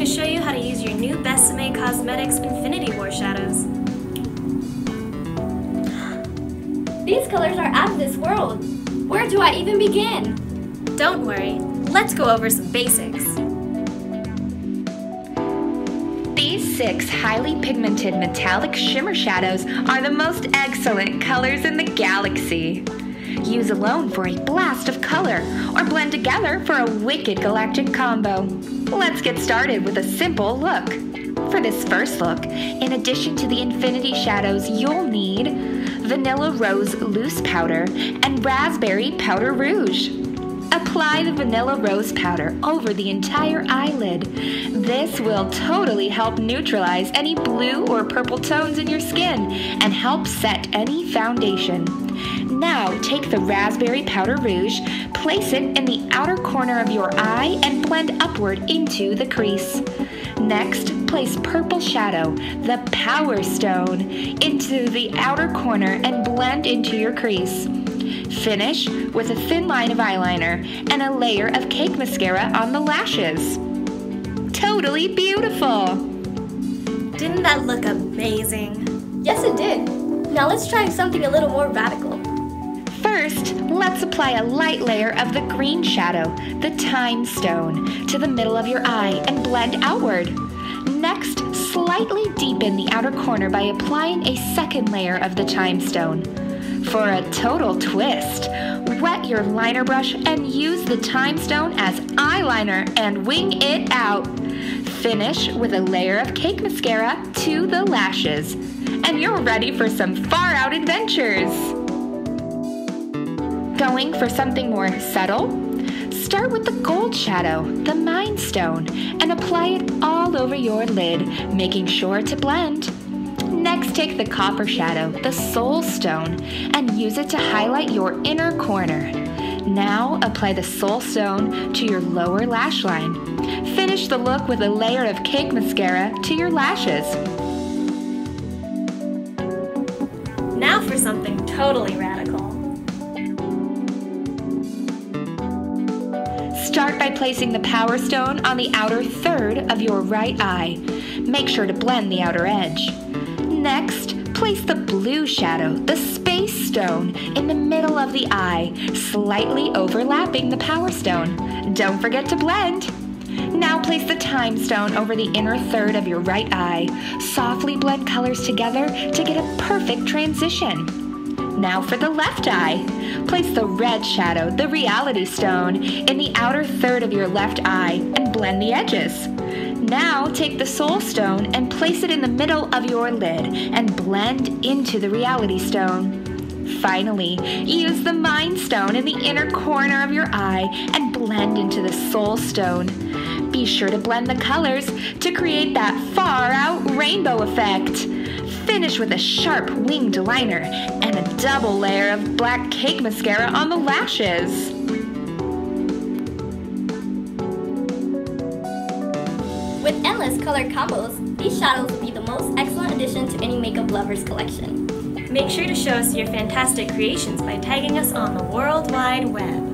to show you how to use your new Bésame Cosmetics Infinity War shadows. These colors are out of this world. Where do I even begin? Don't worry, let's go over some basics. These 6 highly pigmented metallic shimmer shadows are the most excellent colors in the galaxy. Use alone for a blast of color, or blend together for a wicked galactic combo. Let's get started with a simple look. For this first look, in addition to the infinity shadows, you'll need Vanilla Rose Loose Powder and Raspberry Powder Rouge. Apply the Vanilla Rose Powder over the entire eyelid. This will totally help neutralize any blue or purple tones in your skin and help set any foundation. Now take the Raspberry Powder Rouge, place it in the outer corner of your eye and blend upward into the crease. Next, place Purple Shadow, the Power Stone, into the outer corner and blend into your crease. Finish with a thin line of eyeliner and a layer of cake mascara on the lashes. Totally beautiful! Didn't that look amazing? Yes, it did. Now let's try something a little more radical. First, let's apply a light layer of the green shadow, the Time Stone, to the middle of your eye and blend outward. Next, slightly deepen the outer corner by applying a second layer of the Time Stone. For a total twist, wet your liner brush and use the Time Stone as eyeliner and wing it out. Finish with a layer of cake mascara to the lashes. And you're ready for some far-out adventures! Going for something more subtle? Start with the gold shadow, the Mind Stone, and apply it all over your lid, making sure to blend. Next, take the copper shadow, the Soul Stone, and use it to highlight your inner corner. Now, apply the Soul Stone to your lower lash line. Finish the look with a layer of cake mascara to your lashes. Now for something totally radical. Start by placing the Power Stone on the outer third of your right eye. Make sure to blend the outer edge. Next, place the blue shadow, the Space Stone, in the middle of the eye, slightly overlapping the Power Stone. Don't forget to blend. Now place the Time Stone over the inner third of your right eye. Softly blend colors together to get a perfect transition. Now for the left eye. Place the red shadow, the Reality Stone, in the outer third of your left eye and blend the edges. Now take the Soul Stone and place it in the middle of your lid and blend into the Reality Stone. Finally, use the Mind Stone in the inner corner of your eye and blend into the Soul Stone. Be sure to blend the colors to create that far-out rainbow effect. Finish with a sharp winged liner and a double layer of black cake mascara on the lashes. With endless color combos, these shadows will be the most excellent addition to any makeup lover's collection. Make sure to show us your fantastic creations by tagging us on the World Wide Web.